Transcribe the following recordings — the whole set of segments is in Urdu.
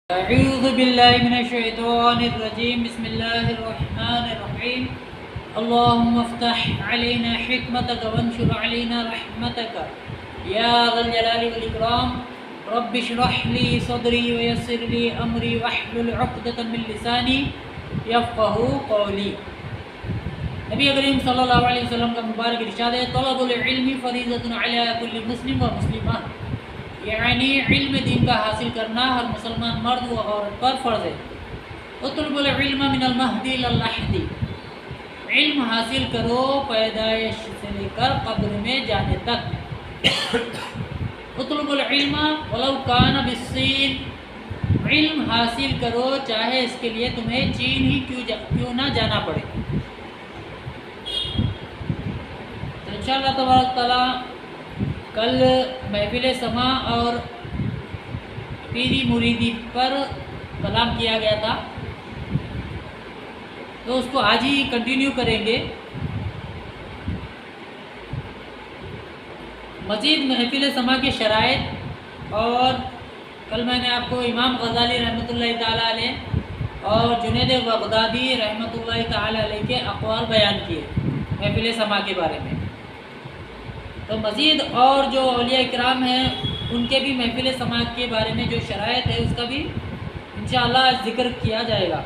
أعوذ بالله من الشيطان الرجيم بسم الله الرحمن الرحيم اللهم افتح علينا حكمتك وانشر علينا رحمتك يا ذا الجلال والإكرام رب اشرح لي صدري ويسر لي أمري واحلل عقدة من لساني يفقهوا قولي۔ نبی کریم صلی اللہ علیہ وسلم کا مبارک ارشاد ہے طلب العلم فریضۃ علی کل مسلم و مسلمہ، یعنی علم دین کا حاصل کرنا ہر مسلمان مرد و عورت پر فرض ہے۔ اطلب العلم من المہدی الی اللحد، علم حاصل کرو پیدائش سے لے کر قبر میں جانے تک۔ اطلب العلم ولو کان بالصین، علم حاصل کرو چاہے اس کے لیے تمہیں چین ہی کیوں نہ جانا پڑے۔ تو انشاءاللہ تبارک تعالیٰ کل محفل سماع اور پیری مریدی پر کلام کیا گیا تھا، تو اس کو آج ہی کنٹینیو کریں گے۔ مزید محفل سماع کے شرائط اور کل میں نے آپ کو امام غزالی رحمۃ اللہ تعالیٰ علیہ اور جنید بغدادی رحمۃ اللہ تعالیٰ علیہ کے اقوال بیان کیے محفل سماع کے بارے میں۔ تو مزید اور جو اولیاء اکرام ہیں ان کے بھی محفل سماع کے بارے میں جو شرائط ہے اس کا بھی انشاءاللہ ذکر کیا جائے گا۔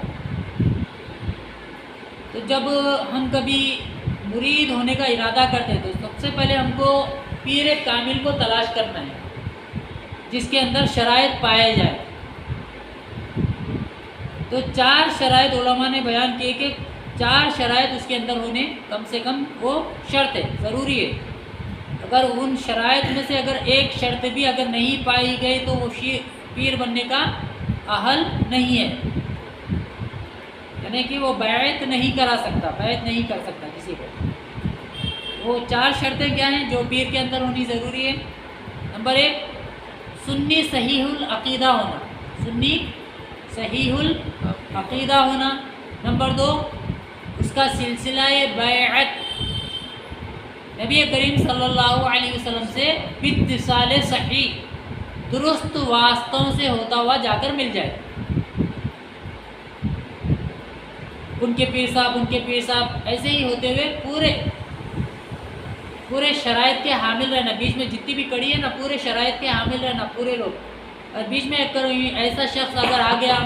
تو جب ہم کبھی مرید ہونے کا ارادہ کرتے ہیں تو سب سے پہلے ہم کو پیر کامل کو تلاش کرنا ہے جس کے اندر شرائط پائے جائے۔ تو 4 شرائط علماء نے بیان کیے کہ 4 شرائط اس کے اندر ہونے کم سے کم وہ شرط ہے، ضروری ہے۔ اگر ان شرائط میں سے اگر ایک شرط بھی اگر نہیں پائی گئی تو وہ پیر بننے کا اہل نہیں ہے، یعنی کہ وہ بیعت نہیں کرا سکتا، بیعت نہیں کر سکتا کسی کو۔ وہ 4 شرطیں کیا ہیں جو پیر کے اندر ہونی ضروری ہے؟ نمبر 1 سنی صحیح العقیدہ ہونا، سنی صحیح العقیدہ ہونا۔ نمبر 2 اس کا سلسلہ بیعت نبی کریم صلی اللہ علیہ وسلم سے باتصال صحیح، درست واسطوں سے ہوتا ہوا جا کر مل جائے۔ ان کے پیر صاحب ایسے ہی ہوتے ہوئے پورے شرائط کے حامل رہنا، بیچ میں جتنی بھی کڑی ہے نا پورے شرائط کے حامل رہنا پورے لوگ۔ اور بیچ میں ایسا شخص اگر آ گیا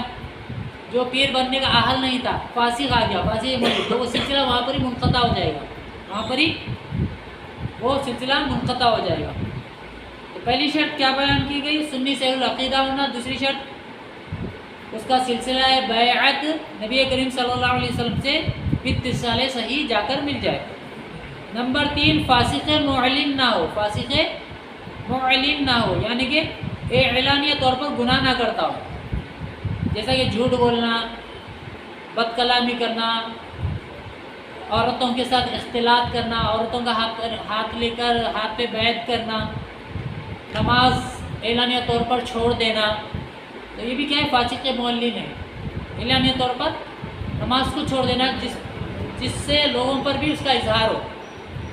جو پیر بننے کا اہل نہیں تھا، فاسق آ گیا، فاسق تو وہ سلسلہ وہاں پر ہی منقطع ہو جائے گا، وہاں پر ہی وہ سلسلہ منقطع ہو جائے گا۔ تو پہلی شرط کیا بیان کی گئی؟ سنی صحیح العقیدہ ہونا۔ دوسری شرط اس کا سلسلہ بیعت نبی کریم صلی اللہ علیہ وسلم سے باتصال صحیح جا کر مل جائے۔ نمبر 3 فاسق معلن نہ ہو، فاسق معلن نہ ہو یعنی کہ اعلانیہ طور پر گناہ نہ کرتا ہو، جیسا کہ جھوٹ بولنا، بد کلامی کرنا، عورتوں کے ساتھ اختلاط کرنا، عورتوں کا ہاتھ لے کر ہاتھ پہ بیعت کرنا، نماز اعلانیہ طور پر چھوڑ دینا، تو یہ بھی کیا ہے؟ فاسق معلن ہے۔ اعلانیہ طور پر نماز کو چھوڑ دینا جس سے لوگوں پر بھی اس کا اظہار ہو،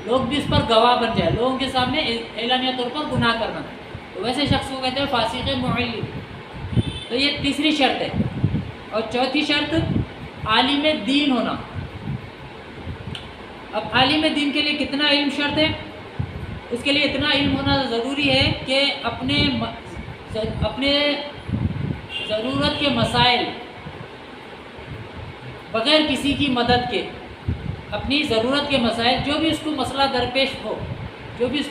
لوگ بھی اس پر گواہ بن جائے، لوگوں کے سامنے اعلانیہ طور پر گناہ کرنا، تو ویسے شخص کو کہتے ہیں فاسق معلن۔ تو یہ تیسری شرط ہے۔ اور چوتھی شرط عالم دین ہونا۔ اب عالم دین کے لیے کتنا علم شرط ہے؟ اس کے لیے اتنا علم ہونا ضروری ہے کہ اپنے ضرورت کے مسائل بغیر کسی کی مدد کے، اپنی ضرورت کے مسائل جو بھی اس کو مسئلہ درپیش ہو، اس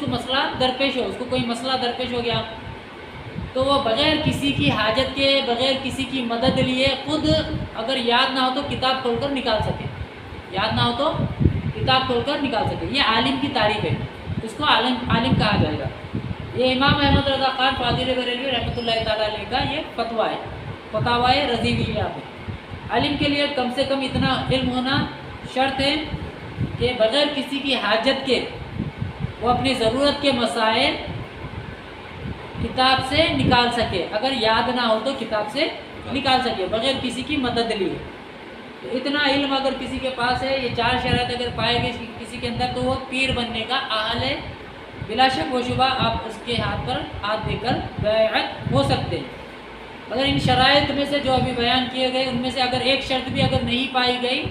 کو کوئی مسئلہ درپیش ہو گیا تو وہ بغیر کسی کی حاجت کے، بغیر کسی کی مدد لیے خود اگر یاد نہ ہو تو کتاب کھول کر نکال سکے، یہ عالم کی تعریف ہے، اس کو عالم کہا جائے گا۔ یہ امام احمد رضا خان فاضل بریلوی رحمۃ اللہ تعالیٰ علیہ کا یہ فتاوی رضیویہ ہے۔ عالم کے لیے کم سے کم اتنا علم ہونا شرط ہے کہ بغیر کسی کی حاجت کے وہ اپنی ضرورت کے مسائل کتاب سے نکال سکے، اگر یاد نہ ہو تو کتاب سے نکال سکے بغیر کسی کی مدد لیے۔ تو اتنا علم اگر کسی کے پاس ہے، یہ 4 شرائط اگر پائے گئے کسی کے اندر تو وہ پیر بننے کا اہل ہے، بلا شک و شبہ آپ اس کے ہاتھ پر ہاتھ دے کر بیعت ہو سکتے ہیں۔ اگر ان شرائط میں سے جو ابھی بیان کیے گئے ان میں سے اگر ایک شرط بھی اگر نہیں پائی گئی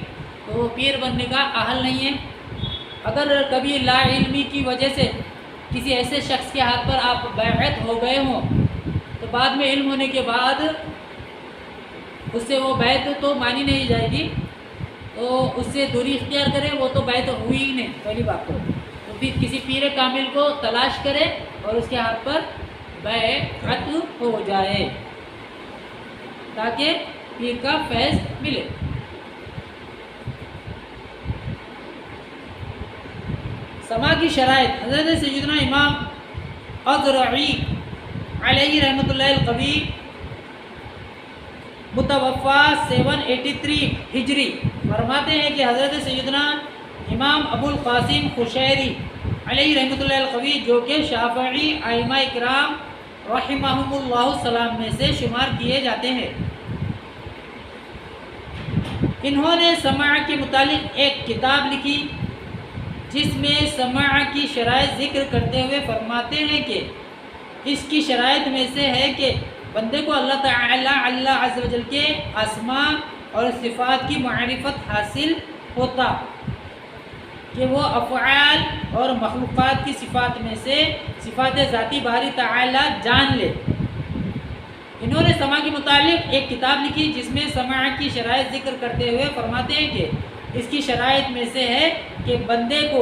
تو وہ پیر بننے کا اہل نہیں ہے۔ اگر کبھی لا علمی کی وجہ سے کسی ایسے شخص کے ہاتھ پر آپ بیعت ہو گئے ہوں تو بعد میں علم ہونے کے بعد اس سے وہ بیعت تو مانی نہیں جائے گی، تو اس سے دوری اختیار کرے، وہ تو بیعت ہوئی ہی نہیں پہلی بات تو پھر کسی پیر کامل کو تلاش کرے اور اس کے ہاتھ پر بیعت ہو جائے تاکہ پیر کا فیض ملے۔ سما کی شرائط، حضرت سیدنا امام اضرعی علیہ رحمۃ اللہ القوی متوفا 783 ہجری فرماتے ہیں کہ حضرت سیدنا امام ابو القاسم قشیری علیہ رحمۃ اللہ القوی جو کہ شافعی ائمہ اکرام رحمہم اللہ السلام میں سے شمار کیے جاتے ہیں، انہوں نے سماع کے متعلق ایک کتاب لکھی جس میں سماع کی شرائط ذکر کرتے ہوئے فرماتے ہیں کہ اس کی شرائط میں سے ہے کہ بندے کو اللہ تعالی اللہ عز و جل کے اسماء اور صفات کی معرفت حاصل ہوتا، کہ وہ افعال اور مخلوقات کی صفات میں سے صفات ذاتی باری تعالی جان لے۔ انہوں نے سماع کے متعلق ایک کتاب لکھی جس میں سماع کی شرائط ذکر کرتے ہوئے فرماتے ہیں کہ اس کی شرائط میں سے ہے کہ بندے کو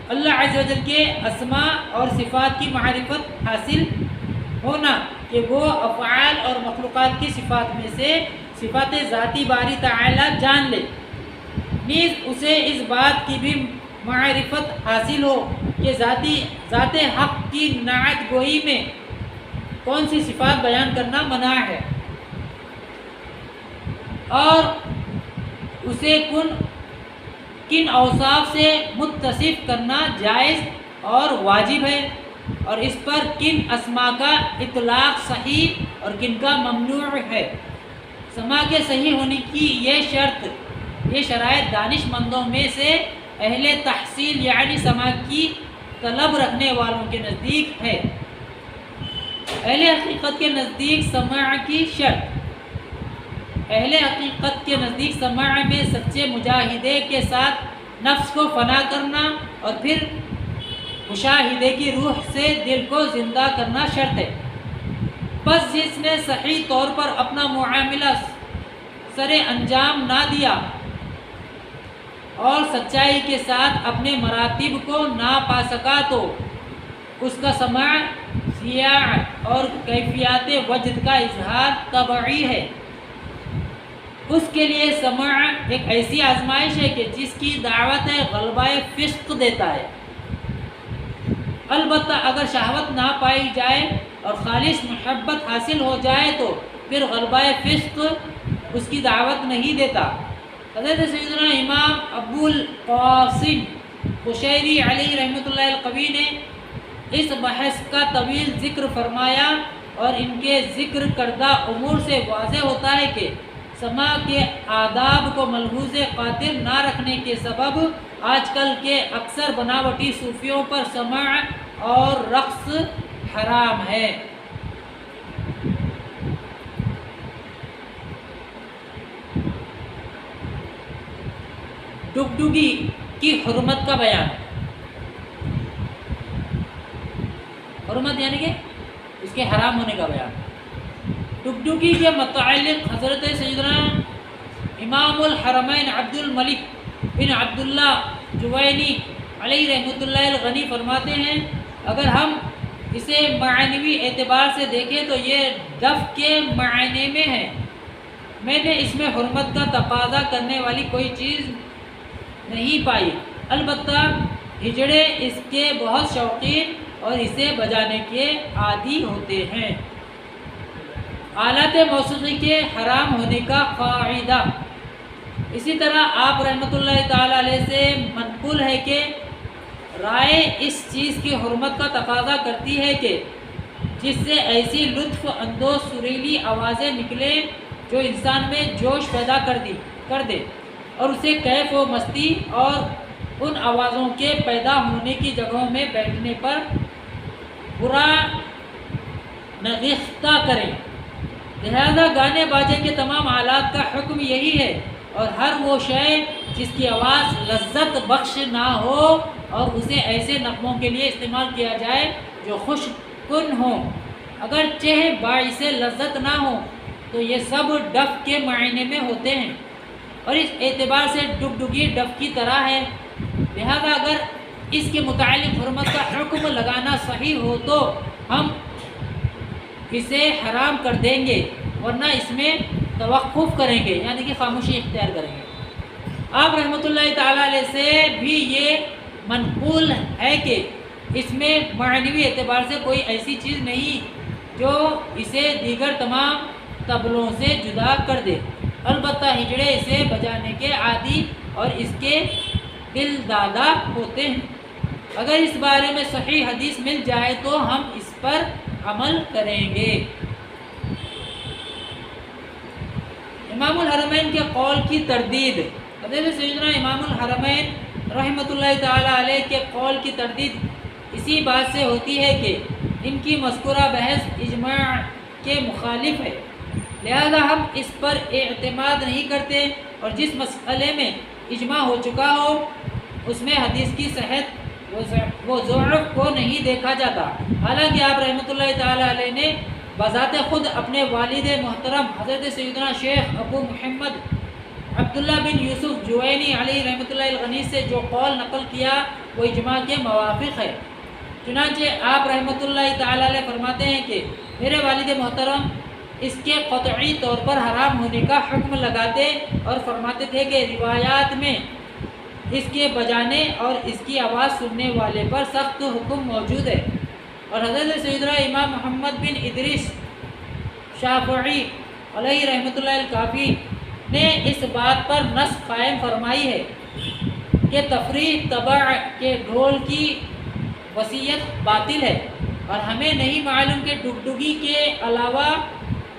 اللہ عز و جل کے اسماء اور صفات کی معرفت حاصل ہونا، کہ وہ افعال اور مخلوقات کی صفات میں سے صفات ذاتی باری تعالی جان لے، نیز اسے اس بات کی بھی معرفت حاصل ہو کہ ذات حق کی نعت گوئی میں کون سی صفات بیان کرنا منع ہے اور اسے کن اوصاف سے متصف کرنا جائز اور واجب ہے، اور اس پر کن اسماء کا اطلاق صحیح اور کن کا ممنوع ہے۔ سماع کے صحیح ہونے کی یہ شرائط دانش مندوں میں سے اہل تحصیل یعنی سماع کی طلب رکھنے والوں کے نزدیک ہے۔ اہل حقیقت کے نزدیک سماع کی شرط، اہل حقیقت کے نزدیک سماع میں سچے مجاہدے کے ساتھ نفس کو فنا کرنا اور پھر مشاہدے کی روح سے دل کو زندہ کرنا شرط ہے۔ بس جس نے صحیح طور پر اپنا معاملہ سر انجام نہ دیا اور سچائی کے ساتھ اپنے مراتب کو نہ پا سکا تو اس کا سماع سیاح اور کیفیات وجد کا اظہار طبعی ہے۔ اس کے لیے سماع ایک ایسی آزمائش ہے کہ جس کی دعوت غلبہ فسق دیتا ہے۔ البتہ اگر شہوت نہ پائی جائے اور خالص محبت حاصل ہو جائے تو پھر غلبہ فسق اس کی دعوت نہیں دیتا۔ حضرت سیدنا امام ابو القاسم قشیری علیہ رحمۃ اللہ القوی نے اس بحث کا طویل ذکر فرمایا، اور ان کے ذکر کردہ امور سے واضح ہوتا ہے کہ سماع کے آداب کو ملحوظ خاطر نہ رکھنے کے سبب آج کل کے اکثر بناوٹی صوفیوں پر سماع اور رقص حرام ہے۔ ڈگڈگی کی حرمت کا بیان، حرمت یعنی کہ اس کے حرام ہونے کا بیان۔ ڈگڈگی کے متعلق حضرت سیدنا امام الحرمین عبد الملک بن عبداللہ جوینی علیہ رحمۃ اللہ الغنی فرماتے ہیں اگر ہم اسے معنوی اعتبار سے دیکھیں تو یہ دف کے معنی میں ہے۔ میں نے اس میں حرمت کا تقاضا کرنے والی کوئی چیز نہیں پائی، البتہ ہجڑے اس کے بہت شوقین اور اسے بجانے کے عادی ہوتے ہیں۔ آلات موسیقی کے حرام ہونے کا قاعدہ، اسی طرح آپ رحمۃ اللہ تعالی علیہ سے منقول ہے کہ رائے اس چیز کی حرمت کا تقاضا کرتی ہے کہ جس سے ایسی لطف اندوز سریلی آوازیں نکلیں جو انسان میں جوش پیدا کر دے اور اسے کیف و مستی اور ان آوازوں کے پیدا ہونے کی جگہوں میں بیٹھنے پر برا نگہتہ کریں۔ لہذا گانے باجے کے تمام آلات کا حکم یہی ہے، اور ہر وہ شے جس کی آواز لذت بخش نہ ہو اور اسے ایسے نغموں کے لیے استعمال کیا جائے جو خوش کن ہوں، اگرچہ باعث لذت نہ ہو، تو یہ سب ڈف کے معنی میں ہوتے ہیں، اور اس اعتبار سے ڈگڈگی ڈف کی طرح ہے۔ لہذا اگر اس کے متعلق حرمت کا حکم لگانا صحیح ہو تو ہم اسے حرام کر دیں گے، ورنہ اس میں توقف کریں گے، یعنی کہ خاموشی اختیار کریں گے۔ آپ رحمۃ اللہ تعالیٰ علیہ سے بھی یہ منقول ہے کہ اس میں معنوی اعتبار سے کوئی ایسی چیز نہیں جو اسے دیگر تمام طبلوں سے جدا کر دے، البتہ ہجڑے اسے بجانے کے عادی اور اس کے دل دادا ہوتے ہیں۔ اگر اس بارے میں صحیح حدیث مل جائے تو ہم اس پر عمل کریں گے۔ امام الحرمین کے قول کی تردید۔ حضرت سیدنا امام الحرمین رحمۃ اللہ تعالیٰ علیہ کے قول کی تردید اسی بات سے ہوتی ہے کہ ان کی مذکورہ بحث اجماع کے مخالف ہے، لہذا ہم اس پر اعتماد نہیں کرتے، اور جس مسئلے میں اجماع ہو چکا ہو اس میں حدیث کی صحت و ضعف کو نہیں دیکھا جاتا۔ حالانکہ آپ رحمۃ اللہ تعالیٰ علیہ نے بذات خود اپنے والد محترم حضرت سیدنا شیخ ابو محمد عبداللہ بن یوسف جوینی علیہ رحمۃ اللہ الغنی سے جو قول نقل کیا وہ اجماع کے موافق ہے۔ چنانچہ آپ رحمۃ اللہ تعالیٰ علیہ فرماتے ہیں کہ میرے والد محترم اس کے قطعی طور پر حرام ہونے کا حکم لگاتے اور فرماتے تھے کہ روایات میں اس کے بجانے اور اس کی آواز سننے والے پر سخت حکم موجود ہے، اور حضرت سیدنا امام محمد بن ادریس شافعی علیہ رحمۃ اللہ الکافی نے اس بات پر نص قائم فرمائی ہے کہ تفریح طبع کے ڈھول کی وصیت باطل ہے، اور ہمیں نہیں معلوم کہ ڈگڈگی کے علاوہ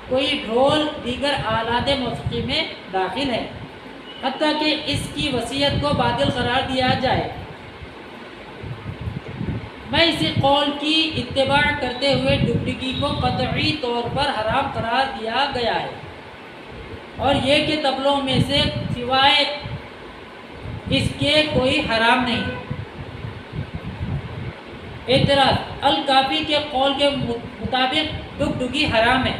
کوئی ڈھول دیگر آلات موسیقی میں داخل ہے، حتیٰ کہ اس کی وصیت کو باطل قرار دیا جائے۔ میں اسی قول کی اتباع کرتے ہوئے ڈگڈگی کو قطعی طور پر حرام قرار دیا گیا ہے، اور یہ کہ طبلوں میں سے سوائے اس کے کوئی حرام نہیں۔ اعتراض: الکافی کے قول کے مطابق ڈگڈگی حرام ہے،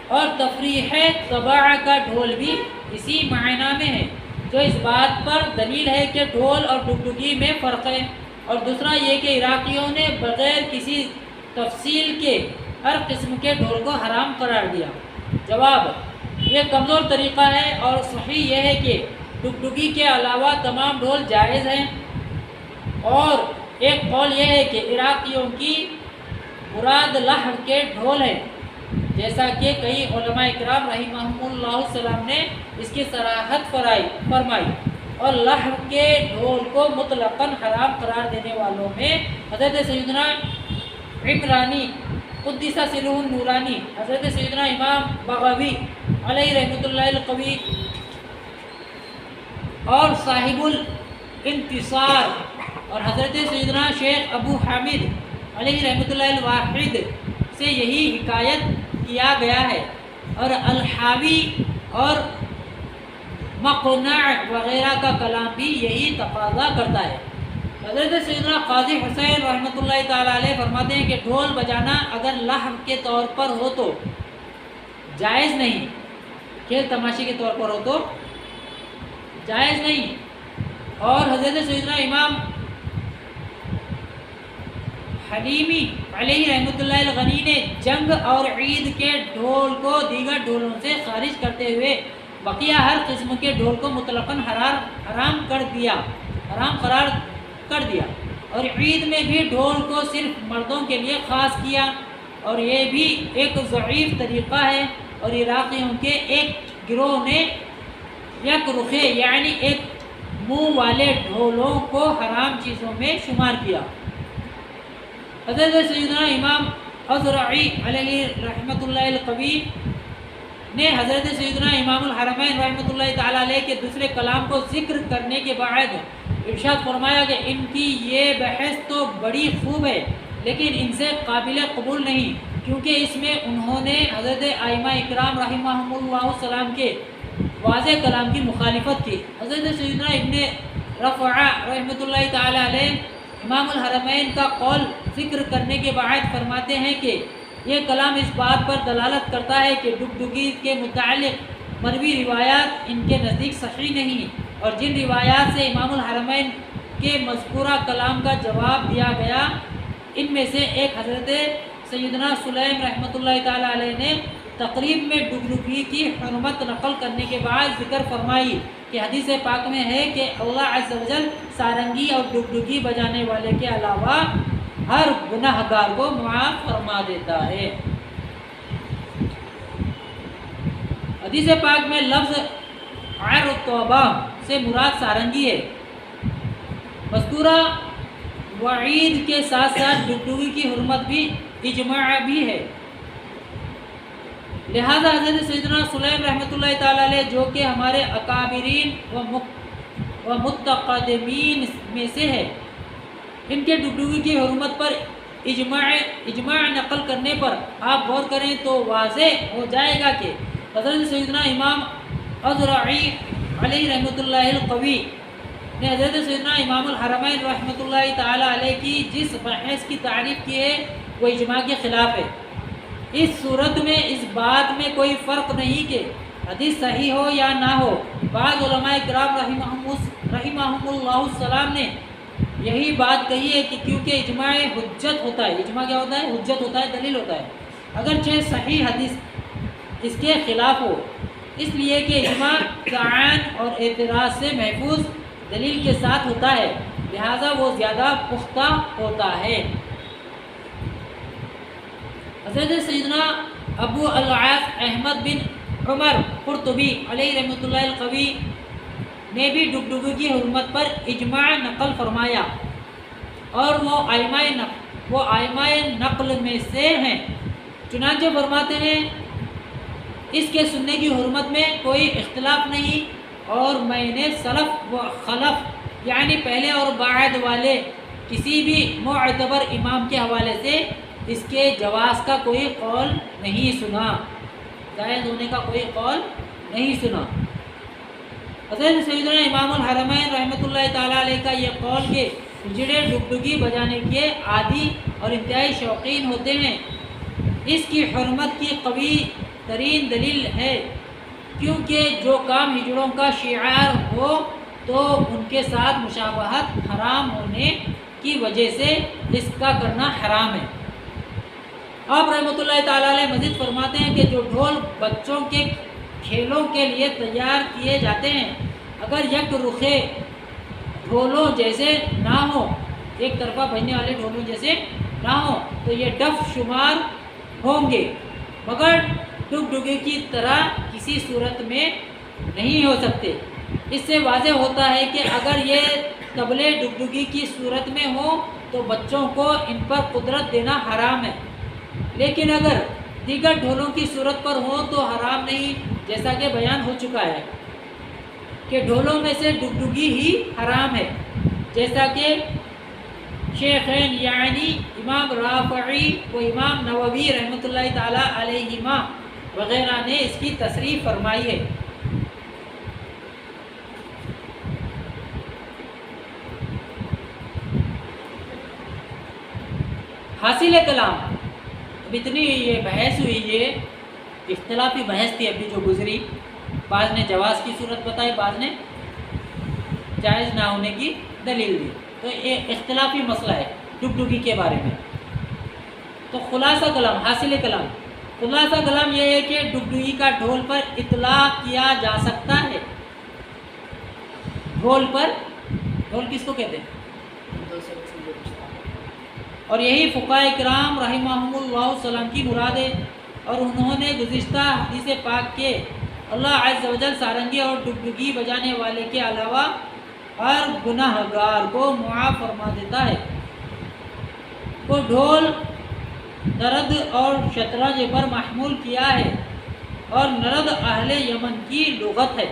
اور تفریح طبع کا ڈھول بھی اسی معنی میں ہے، جو اس بات پر دلیل ہے کہ ڈھول اور ڈگڈگی میں فرق ہے، اور دوسرا یہ کہ عراقیوں نے بغیر کسی تفصیل کے ہر قسم کے ڈھول کو حرام قرار دیا۔ جواب: یہ کمزور طریقہ ہے، اور صحیح یہ ہے کہ ڈگڈگی کے علاوہ تمام ڈھول جائز ہیں، اور ایک قول یہ ہے کہ عراقیوں کی مراد لحن کے ڈھول ہیں، جیسا کہ کئی علماء کرام رحمہم اللہ السلام نے اس کی صراحت فرمائی، اور لحن کے ڈھول کو مطلقاً حرام قرار دینے والوں میں حضرت سیدنا عمرانی قدس سرہ النورانی، حضرت سیدنا امام بغوی علیہ رحمۃ اللہ القوی، اور صاحب الانتصار، اور حضرت سیدنا شیخ ابو حامد علیہ رحمۃ اللہ الواحد سے یہی حکایت کیا گیا ہے، اور الحاوی اور مقنع وغیرہ کا کلام بھی یہی تقاضا کرتا ہے۔ حضرت سیدنا قاضی حسین رحمۃ اللہ تعالیٰ علیہ فرماتے ہیں کہ ڈھول بجانا اگر لحن کے طور پر ہو تو جائز نہیں، کھیل تماشے کے طور پر ہو تو جائز نہیں، اور حضرت سیدنا امام حلیمی علیہ رحمۃ اللہ الغنی نے جنگ اور عید کے ڈھول کو دیگر ڈھولوں سے خارج کرتے ہوئے بقیہ ہر قسم کے ڈھول کو مطلقاً حرام قرار کر دیا، اور عید میں بھی ڈھول کو صرف مردوں کے لیے خاص کیا، اور یہ بھی ایک ضعیف طریقہ ہے، اور عراقیوں کے ایک گروہ نے یک رخے یعنی ایک منہ والے ڈھولوں کو حرام چیزوں میں شمار کیا۔ حضرت سیدنا امام ازرعی علیہ رحمۃ اللہ القوی نے حضرت سیدنا امام الحرمین رحمۃ اللہ تعالیٰ علیہ کے دوسرے کلام کو ذکر کرنے کے بعد ارشاد فرمایا کہ ان کی یہ بحث تو بڑی خوب ہے، لیکن ان سے قابل قبول نہیں، کیونکہ اس میں انہوں نے حضرت ائمہ اکرام رحمہم اللہ السلام کے واضح کلام کی مخالفت کی۔ حضرت سیدنا ابن رفعہ رحمۃ اللہ تعالی علیہ امام الحرمین کا قول ذکر کرنے کے بعد فرماتے ہیں کہ یہ کلام اس بات پر دلالت کرتا ہے کہ ڈگڈگی کے متعلق مروی روایات ان کے نزدیک صحیح نہیں، اور جن روایات سے امام الحرمین کے مذکورہ کلام کا جواب دیا گیا ان میں سے ایک حضرت سیدنا سلیم رحمۃ اللہ تعالی علیہ نے تقریب میں ڈگڈگی کی حرمت نقل کرنے کے بعد ذکر فرمائی کہ حدیث پاک میں ہے کہ اللہ عز و جل سارنگی اور ڈگڈگی بجانے والے کے علاوہ ہر گناہ گار کو معاف فرما دیتا ہے۔ حدیث پاک میں لفظ عیر التوبہ سے مراد سارنگی ہے۔ مذکورہ وعید کے ساتھ ساتھ ڈگڈگی کی حرمت بھی اجماع بھی ہے، لہذا حضرت سیدنا سلیم رحمۃ اللہ تعالی علیہ جو کہ ہمارے اکابرین و متقدمین میں سے ہے، ان کے ڈگڈگی کی حرمت پر اجماع نقل کرنے پر آپ غور کریں تو واضح ہو جائے گا کہ حضرت سیدنا امام ازرعی علیہ رحمۃ اللہ القوی نے حضرت سیدنا امام الحرمین رحمۃ اللہ تعالی علیہ کی جس بحث کی تعریف کی ہے وہ اجماع کے خلاف ہے۔ اس صورت میں اس بات میں کوئی فرق نہیں کہ حدیث صحیح ہو یا نہ ہو۔ بعض علماء کرام رحمہم اللہ السلام نے یہی بات کہی ہے کہ کیونکہ اجماع حجت ہوتا ہے۔ اجماع کیا ہوتا ہے؟ حجت ہوتا ہے، دلیل ہوتا ہے، اگرچہ صحیح حدیث اس کے خلاف ہو، اس لیے کہ اجماع طعن اور اعتراض سے محفوظ دلیل کے ساتھ ہوتا ہے، لہذا وہ زیادہ پختہ ہوتا ہے۔ حضرت سیدنا ابو العاص احمد بن عمر قرطبی علیہ رحمۃ اللہ القوی نے بھی ڈگڈگی کی حرمت پر اجماع نقل فرمایا، اور وہ ائمہ نقل میں سے ہیں۔ چنانچہ فرماتے ہیں اس کے سننے کی حرمت میں کوئی اختلاف نہیں، اور میں نے سلف و خلف یعنی پہلے اور بعد والے کسی بھی معتبر امام کے حوالے سے اس کے جواز کا کوئی قول نہیں سنا، جائز ہونے کا کوئی قول نہیں سنا۔ حضرت سیدنا امام الحرمین رحمۃ اللہ تعالی علیہ کا یہ قول کہ ہجڑے ڈگڈگی بجانے کے عادی اور انتہائی شوقین ہوتے ہیں، اس کی حرمت کی قوی ترین دلیل ہے، کیونکہ جو کام ہجڑوں کا شعار ہو تو ان کے ساتھ مشابہت حرام ہونے کی وجہ سے اس کا کرنا حرام ہے۔ آپ رحمۃ اللہ تعالی علیہ مزید فرماتے ہیں کہ جو ڈھول بچوں کے کھیلوں کے لیے تیار کیے جاتے ہیں، اگر یک رخے ڈھولوں جیسے نہ ہوں، ایک طرفہ بجنے والے ڈھولوں جیسے نہ ہوں تو یہ ڈف شمار ہوں گے، مگر ڈگڈگی کی طرح کسی صورت میں نہیں ہو سکتے۔ اس سے واضح ہوتا ہے کہ اگر یہ طبلے ڈگڈگی کی صورت میں ہوں تو بچوں کو ان پر قدرت دینا حرام ہے، لیکن اگر دیگر ڈھولوں کی صورت پر ہوں تو حرام نہیں، جیسا کہ بیان ہو چکا ہے کہ ڈھولوں میں سے ڈگڈگی ہی حرام ہے، جیسا کہ شیخین یعنی امام رافعی و امام نووی رحمۃ اللہ تعالی علیہما وغیرہ نے اس کی تصریح فرمائی ہے۔ حاصل کلام، اب اتنی یہ بحث ہوئی، یہ اختلافی بحث تھی ابھی جو گزری، بعض نے جواز کی صورت بتائی، بعض نے جائز نہ ہونے کی دلیل دی، تو یہ اختلافی مسئلہ ہے ڈگڈگی کے بارے میں۔ تو خلاصہ کلام، حاصل کلام، خلاصہ کلام یہ ہے کہ ڈگڈگی کا ڈھول پر اطلاق کیا جا سکتا ہے۔ ڈھول پر، ڈھول کس کو کہتے ہیں؟ اور یہی فقہاء کرام رحمہم اللہ السلام کی مراد ہے، اور انہوں نے گزشتہ حدیث پاک کے اللہ عز و جل سارنگی اور ڈگڈگی بجانے والے کے علاوہ ہر گناہ گار کو معاف فرما دیتا ہے، وہ ڈھول نرد اور شطرنج پر محمول کیا ہے، اور نرد اہل یمن کی لغت ہے۔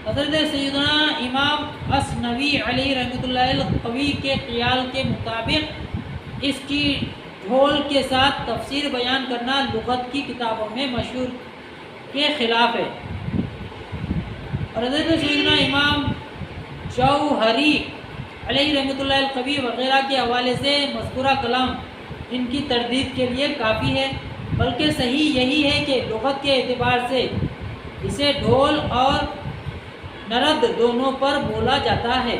حضرت سیدنا امام اسنوی علیہ رحمۃ اللہ القوی کے خیال کے مطابق اس کی ڈھول کے ساتھ تفسیر بیان کرنا لغت کی کتابوں میں مشہور کے خلاف ہے۔ اور حضرت سیدنا امام جوہری علیہ رحمۃ اللہ القوی وغیرہ کے حوالے سے مذکورہ کلام ان کی تردید کے لیے کافی ہے، بلکہ صحیح یہی ہے کہ لغت کے اعتبار سے اسے ڈھول اور نرد دونوں پر بولا جاتا ہے،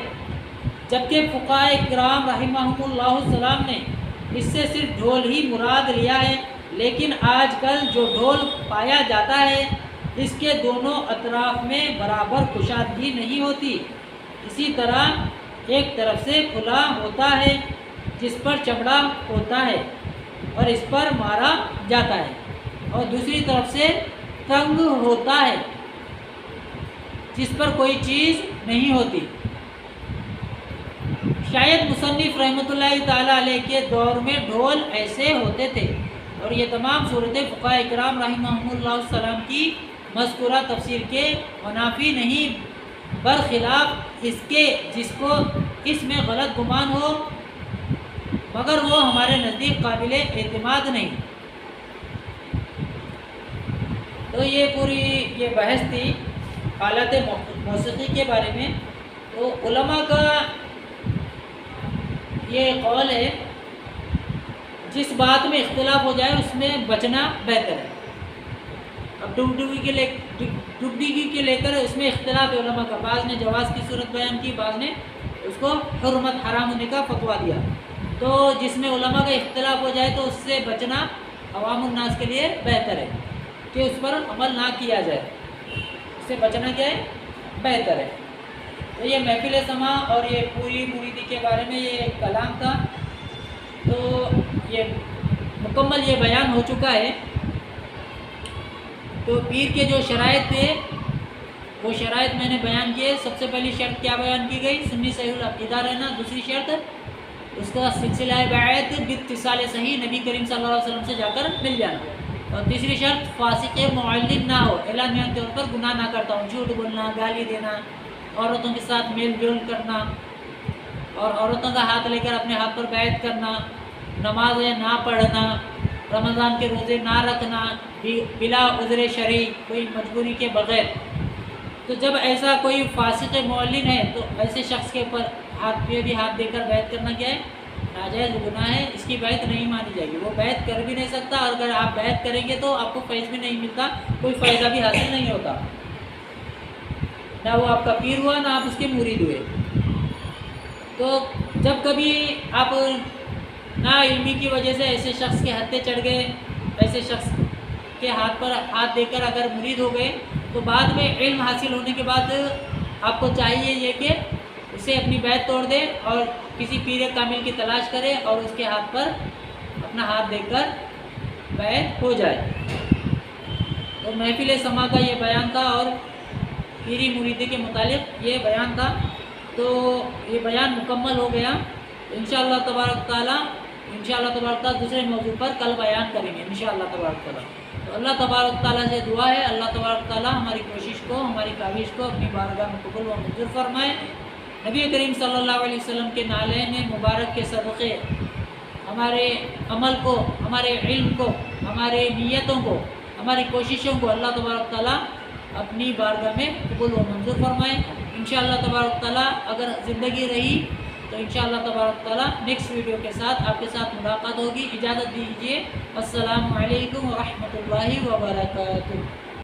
جبکہ فقہائے کرام رحمہم اللہ السلام نے اس سے صرف ڈھول ہی مراد لیا ہے۔ لیکن آج کل جو ڈھول پایا جاتا ہے اس کے دونوں اطراف میں برابر کشادگی نہیں ہوتی، اسی طرح ایک طرف سے کھلا ہوتا ہے جس پر چمڑا ہوتا ہے اور اس پر مارا جاتا ہے، اور دوسری طرف سے تنگ ہوتا ہے جس پر کوئی چیز نہیں ہوتی۔ شاید مصنف رحمۃ اللہ تعالیٰ علیہ کے دور میں ڈھول ایسے ہوتے تھے، اور یہ تمام صورتیں فقہاء کرام رحمہم اللہ السلام کی مذکورہ تفسیر کے منافی نہیں، برخلاف اس کے جس کو اس میں غلط گمان ہو، مگر وہ ہمارے نزدیک قابل اعتماد نہیں۔ تو یہ پوری یہ بحث تھی آلات موسیقی کے بارے میں۔ تو علماء کا یہ قول ہے جس بات میں اختلاف ہو جائے اس میں بچنا بہتر ہے۔ اب ڈبڈیگی کے لے کر اس میں اختلاف ہے علماء کا، بعض نے جواز کی صورت بیان کی، بعض نے اس کو حرمت حرام ہونے کا فتویٰ دیا۔ تو جس میں علماء کا اختلاف ہو جائے تو اس سے بچنا عوام الناس کے لیے بہتر ہے کہ اس پر عمل نہ کیا جائے، اس سے بچنا کیا ہے بہتر ہے۔ تو یہ محفل سماع اور یہ پوری مریدی کے بارے میں یہ ایک کلام تھا، تو یہ مکمل یہ بیان ہو چکا ہے۔ تو پیر کے جو شرائط تھے وہ شرائط میں نے بیان کیے۔ سب سے پہلی شرط کیا بیان کی گئی؟ سنی صحیح العقیدہ رہنا۔ دوسری شرط اس کا سلسلہ بیعت باتصال صحیح نبی کریم صلی اللہ علیہ وسلم سے جا کر مل جانا۔ اور تیسری شرط فاسق معلن نہ ہو، اعلانیہ طور پر گناہ نہ کرتا ہوں، جھوٹ بولنا، گالی دینا، عورتوں کے ساتھ میل جول کرنا، اور عورتوں کا ہاتھ لے کر اپنے ہاتھ پر بیعت کرنا، نمازیں نہ پڑھنا، رمضان کے روزے نہ رکھنا بلا عذر شرعی، کوئی مجبوری کے بغیر۔ تو جب ایسا کوئی فاسق معلن ہے تو ایسے شخص کے اوپر ہاتھ پہ بھی ہاتھ دے کر بیعت کرنا کیا ہے؟ ناجائز گناہ ہے، اس کی بیعت نہیں مانی جائے گی، وہ بیعت کر بھی نہیں سکتا، اور اگر آپ بیعت کریں گے تو آپ کو فیض بھی نہیں ملتا، کوئی فائدہ بھی حاصل نہیں ہوتا، نہ وہ آپ کا پیر ہوا نہ آپ اس کے مرید ہوئے۔ تو جب کبھی آپ نا علمی کی وجہ سے ایسے شخص کے ہتھے چڑھ گئے، ایسے شخص کے ہاتھ پر ہاتھ دے کر اگر مرید ہو گئے، تو بعد میں علم حاصل ہونے کے بعد آپ کو چاہیے یہ کہ اسے اپنی بیعت توڑ دے اور کسی پیر کامل کی تلاش کرے اور اس کے ہاتھ پر اپنا ہاتھ دے کر بیعت ہو جائے۔ تو محفل سماع کا یہ بیان تھا، اور پیری مریدی کے متعلق یہ بیان تھا۔ تو یہ بیان مکمل ہو گیا۔ انشاءاللہ تبارک تعالیٰ دوسرے موضوع پر کل بیان کریں گے انشاءاللہ تبارک تعالیٰ۔ تو اللہ تبارک تعالیٰ سے دعا ہے اللہ تبارک تعالیٰ ہماری کوشش کو، ہماری کاوش کو اپنی بارگاہ میں قبول و منظور فرمائے۔ نبی کریم صلی اللہ علیہ وسلم کے نالین مبارک کے صدقے ہمارے عمل کو، ہمارے علم کو، ہمارے نیتوں کو، ہماری کوششوں کو اللہ تبارک تعالیٰ اپنی بارگاہ میں قبول و منظور فرمائے۔ انشاءاللہ تبارک تعالیٰ اگر زندگی رہی تو انشاءاللہ تبارک تعالیٰ نیکسٹ ویڈیو کے ساتھ آپ کے ساتھ ملاقات ہوگی۔ اجازت دیجیے، السلام علیکم ورحمۃ اللہ وبرکاتہ۔